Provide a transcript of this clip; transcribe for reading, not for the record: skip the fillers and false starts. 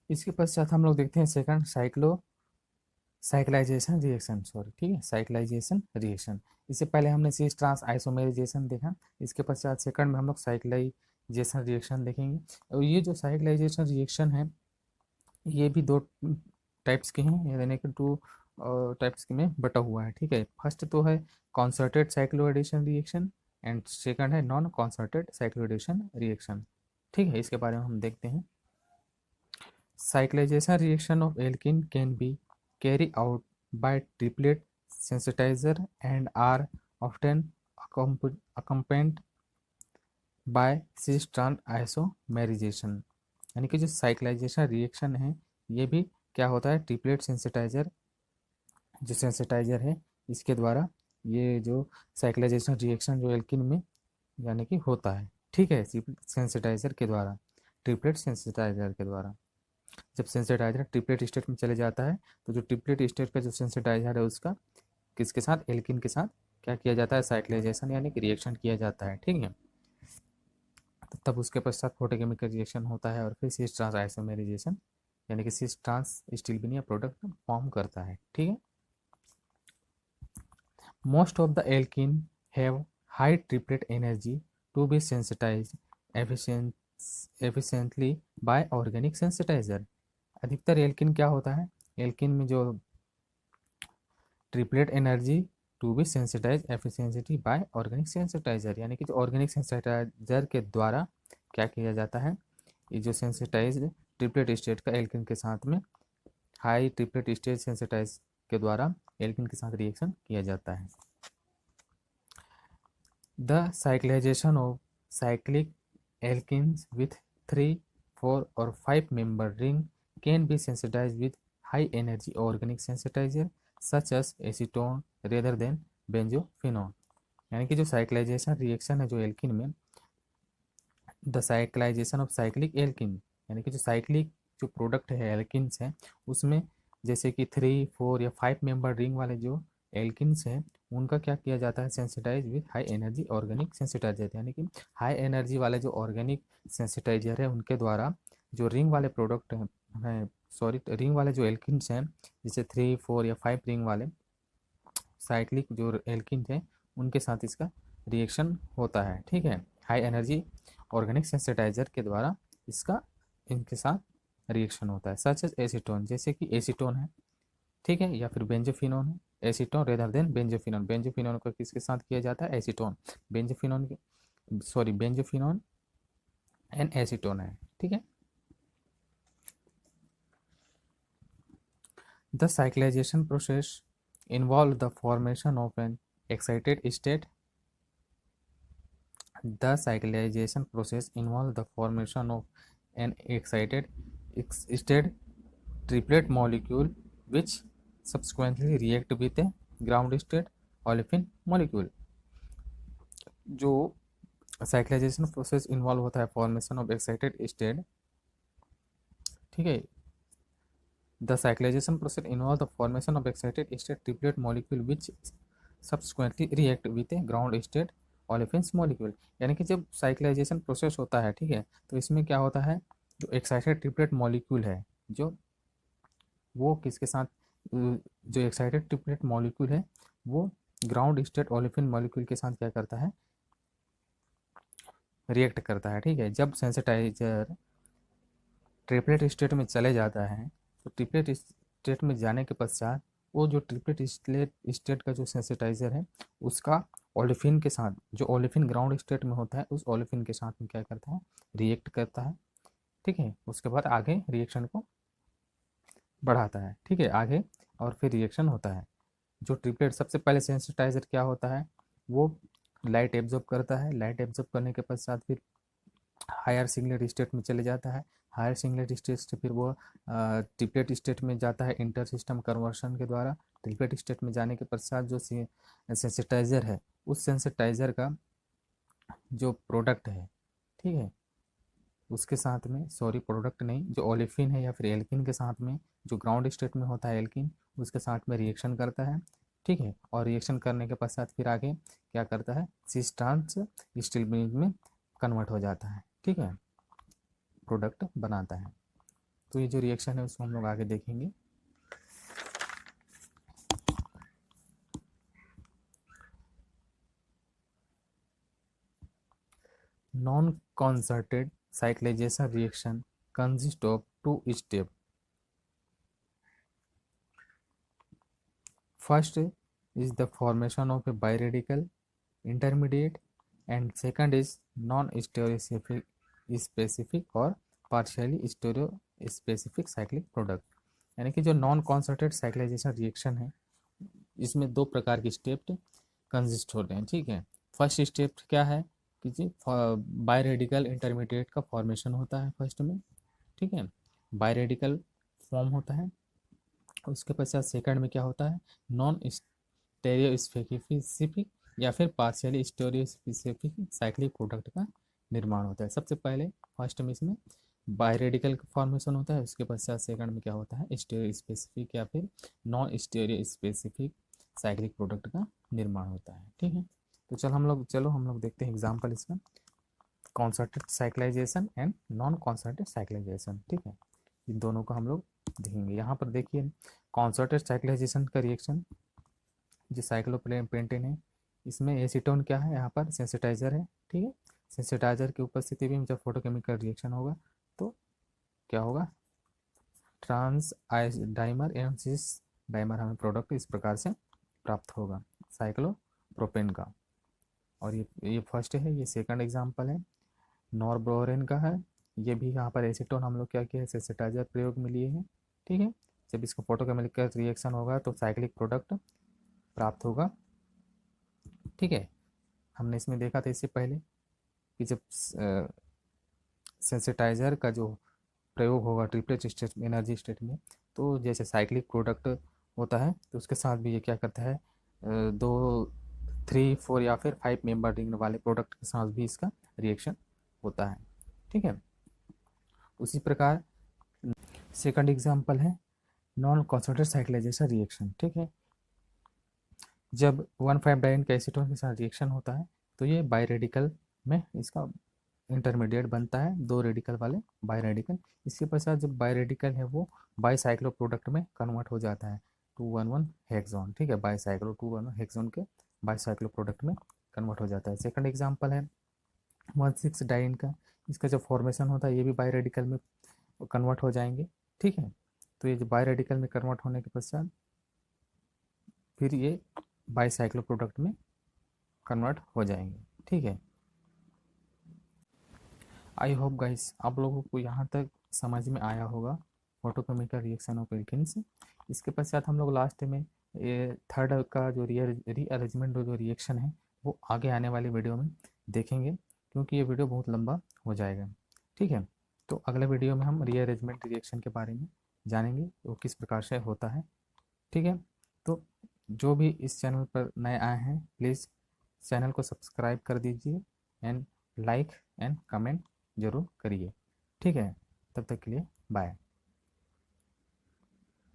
इसके पश्चात हम लोग देखते हैं सेकंड साइक्लाइजेशन रिएक्शन, सॉरी ठीक है, साइक्लाइजेशन रिएक्शन। इससे पहले हमने सिस ट्रांस आइसोमेराइजेशन देखा, इसके पश्चात सेकंड में हम लोग साइक्लाइजेशन रिएक्शन देखेंगे। और ये जो साइक्लाइजेशन रिएक्शन है ये भी दो टाइप्स के हैं, यानी कि टू टाइप्स के में बटा हुआ है, ठीक है। फर्स्ट तो है कॉन्सर्टेड साइक्लोएडेशन रिएक्शन एंड सेकंड है नॉन कॉन्सर्टेड साइक्लोएडेशन रिएक्शन, ठीक है। इसके बारे में हम देखते हैं। Cyclization reaction of alkene can be carried out by triplet sensitizer and are often accompanied by cis trans isomerization। यानी कि जो साइक्लाइजेशन रिएक्शन है ये भी क्या होता है, ट्रिपलेट सेंसिटाइजर जो सेंसिटाइजर है इसके द्वारा ये जो साइक्लाइजेशन रिएक्शन जो एल्किन में यानी कि होता है, ठीक है, सेंसिटाइजर के द्वारा, ट्रिपलेट सेंसिटाइजर के द्वारा। जब सेंसिटाइजर ट्रिपलेट स्टेट में चले जाता है तो जो ट्रिपलेट स्टेट का जो सेंसिटाइजर है उसका किसके साथ, एल्किन के साथ क्या किया जाता है, साइक्लाइजेशन यानी कि रिएक्शन किया जाता है, ठीक है। तो तब उसके पश्चात फोटोकेमिकल रिएक्शन होता है और फिर सिस ट्रांस आइसोमेराइजेशन यानी कि सिस ट्रांस स्टील्बिनिया प्रोडक्ट फॉर्म करता है, ठीक है। Most of the alkene have high triplet energy to be sensitised efficiently by organic sensitiser. अधिकतर एल्किन क्या होता है, एल्किन में जो triplet energy to be sensitise efficiency by organic sensitiser, यानी कि जो ऑर्गेनिक सेंसिटाइजर के द्वारा क्या किया जाता है, ये जो सेंसिटाइज ट्रिपलेट स्टेट का एल्किन के साथ में हाई ट्रिपलेट स्टेट सेंसिटाइज के द्वारा एल्किन के साथ रिएक्शन किया जाता है। The cyclization of cyclic alkenes with 3, 4 और 5 member ring can be sensitized with high energy organic sensitizer such as acetone rather than benzophenone। यानी कि जो साइक्लाइजेशन रिएक्शन है जो एल्किन में, the cyclization of cyclic alkene यानी कि जो साइक्लिक जो प्रोडक्ट है एल्किन्स हैं उसमें जैसे कि 3, 4 या 5 मेंबर रिंग वाले जो एल्किन्स हैं उनका क्या किया जाता है, sensitise with high energy organic sensitiser, यानी कि हाई एनर्जी वाले जो ऑर्गेनिक सेंसिटाइजर है उनके द्वारा जो रिंग वाले प्रोडक्ट हैं, सॉरी रिंग वाले जो एल्किन्स हैं जैसे 3, 4 या 5 रिंग वाले साइक्लिक जो एल्किन है उनके साथ इसका रिएक्शन होता है, ठीक है। हाई एनर्जी ऑर्गेनिक सेंसिटाइजर के द्वारा इसका इनके साथ रिएक्शन होता है, सच एज एसीटोन, जैसे कि एसीटोन है, ठीक है, या फिर बेंजोफिनोन है, acetone rather than benzophenone, benzophenone को किसके साथ किया जाता है, acetone, benzophenone sorry benzophenone and acetone है, ठीक है। The cyclisation process involve the formation of an excited state. The cyclization process involves the formation of an excited state triplet molecule which subsequently react with a ground state olefin molecule। जो cyclisation process involve होता है formation of excited state, ठीक है। The cyclisation process involve the formation of excited state triplet molecule which subsequently react with A ground state olefins molecule. यानी कि जब cyclisation process होता है, ठीक है, तो इसमें क्या होता है, जो एक्साइटेड ट्रिपलेट मॉलिक्यूल है जो वो किसके साथ, जो एक्साइटेड ट्रिपलेट मॉलिक्यूल है वो ग्राउंड स्टेट ऑलिफिन मॉलिक्यूल के साथ क्या करता है, रिएक्ट करता है, ठीक है। जब सेंसिटाइजर ट्रिपलेट स्टेट में चले जाता है तो ट्रिपलेट स्टेट में जाने के पश्चात वो जो ट्रिपलेट स्टेट का जो सेंसिटाइजर है उसका ओलेफिन के साथ, जो ओलेफिन ग्राउंड स्टेट में होता है उस ओलेफिन के साथ में क्या करता है, रिएक्ट करता है, ठीक है। उसके बाद आगे रिएक्शन को बढ़ाता है, ठीक है, आगे और फिर रिएक्शन होता है। जो ट्रिपलेट सबसे पहले सेंसिटाइजर क्या होता है, वो लाइट एब्जॉर्ब करता है, लाइट एब्जॉर्ब करने के पश्चात फिर हायर सिंगलेट स्टेट में चले जाता है, हायर सिंगलेट स्टेट से फिर वो ट्रिपलेट स्टेट में जाता है इंटर सिस्टम कन्वर्शन के द्वारा। ट्रिपलेट स्टेट में जाने के पश्चात जो सेंसिटाइजर है उस सेंसिटाइजर का जो प्रोडक्ट है, ठीक है, उसके साथ में, सॉरी प्रोडक्ट नहीं, जो ओलेफिन है या फिर एल्किन के साथ में जो ग्राउंड स्टेट में होता है एल्किन उसके साथ में रिएक्शन करता है, ठीक है। और रिएक्शन करने के पश्चात फिर आगे क्या करता है, सिस ट्रांस स्टील्बिनिन में कन्वर्ट हो जाता है, ठीक है, प्रोडक्ट बनाता है। तो ये जो रिएक्शन है उसको हम लोग आगे देखेंगे। Non concerted cyclization reaction consists of two steps. First is the formation of a biradical intermediate and second is non-stereospecific specific और partially stereospecific cyclic product। यानी कि जो नॉन कॉन्सर्टेड साइक्लाइजेशन रिएक्शन है इसमें दो प्रकार के स्टेप कंसिस्ट होते हैं। ठीक है, फर्स्ट स्टेप क्या है कि जी बायरेडिकल इंटरमीडिएट का फॉर्मेशन होता है फर्स्ट में। ठीक है, बायरेडिकल फॉर्म होता है। उसके पश्चात सेकंड में क्या होता है, नॉन स्टेरियोस्पेसिफिक या फिर पार्शियली स्टेरियोस्पेसिफिक साइक्लिक प्रोडक्ट का निर्माण होता है। सबसे पहले फर्स्ट में इसमें बायरेडिकल फॉर्मेशन होता है, उसके पश्चात सेकंड में क्या होता है, स्टेरियोस्पेसिफिक या फिर नॉन स्टेरियोस्पेसिफिक साइक्लिक प्रोडक्ट का निर्माण होता है। ठीक है, तो चलो हम लोग देखते हैं एग्जाम्पल इसका, concerted cyclisation and non concerted cyclisation. ठीक है, इन दोनों को हम लोग देखेंगे। यहाँ पर देखिए कॉन्सर्टेड साइक्लाइजेशन का रिएक्शन जो साइक्लोपेंटेन है, इसमें एसीटोन क्या है, यहाँ पर सेंसिटाइजर है। ठीक है, सेंसिटाइजर की उपस्थिति में जब फोटोकेमिकल रिएक्शन होगा तो क्या होगा, ट्रांस डाइमर एवं सिस डाइमर हमें प्रोडक्ट इस प्रकार से प्राप्त होगा साइक्लोप्रोपेन का। और ये फर्स्ट है, ये सेकंड एग्जांपल है नॉरब्रोरेन का है। ये भी यहाँ पर एसीटोन हम लोग क्या किया है, सेंसिटाइजर प्रयोग में लिए हैं। ठीक है, जब इसका फोटोकेमिकल रिएक्शन होगा तो साइक्लिक प्रोडक्ट प्राप्त होगा। ठीक है, हमने इसमें देखा था इससे पहले कि जब सेंसिटाइजर का जो प्रयोग होगा ट्रिपलेट स्टेट एनर्जी स्टेट में, तो जैसे साइक्लिक प्रोडक्ट होता है तो उसके साथ भी ये क्या करता है, 2, 3, 4 या फिर 5 मेंबर रिंग वाले प्रोडक्ट के साथ भी इसका रिएक्शन होता है। ठीक है, उसी प्रकार सेकंड एग्जांपल है नॉन कॉन्सर्टेड साइक्लाइजेशन रिएक्शन। ठीक है, जब 1,5-डाइन का एसीटोन के साथ रिएक्शन होता है तो ये बायरेडिकल में इसका इंटरमीडिएट बनता है, 2 रेडिकल वाले बायरेडिकल। इसके पश्चात जब बायरेडिकल है वो बाईसाइक्लो प्रोडक्ट में कन्वर्ट हो जाता है 2,1,1 हेक्सोन। ठीक है, बाईसाइक्लो 2,1,1 हेक्सोन के बाईसाइक्लो प्रोडक्ट में कन्वर्ट हो जाता है। सेकंड एग्जांपल है 1,6-डाइन का, इसका जब फॉर्मेशन होता है ये भी बायरेडिकल में कन्वर्ट हो जाएंगे। ठीक है, तो ये जो बायरेडिकल में कन्वर्ट होने के पश्चात फिर ये बाईसाइक्लो प्रोडक्ट में कन्वर्ट हो जाएंगे। ठीक है, आई होप गाइस आप लोगों को यहाँ तक समझ में आया होगा फोटोकेमिकल रिएक्शन ऑफ एल्केन्स। इसके पश्चात हम लोग लास्ट में ये थर्ड का जो रीअरेंजमेंट जो रिएक्शन है वो आगे आने वाली वीडियो में देखेंगे, क्योंकि ये वीडियो बहुत लंबा हो जाएगा। ठीक है, तो अगले वीडियो में हम रीअरेंजमेंट रिएक्शन के बारे में जानेंगे वो किस प्रकार से होता है। ठीक है, तो जो भी इस चैनल पर नए आए हैं प्लीज़ चैनल को सब्सक्राइब कर दीजिए एंड लाइक एंड कमेंट ज़रूर करिए। ठीक है, तब तक के लिए बाय।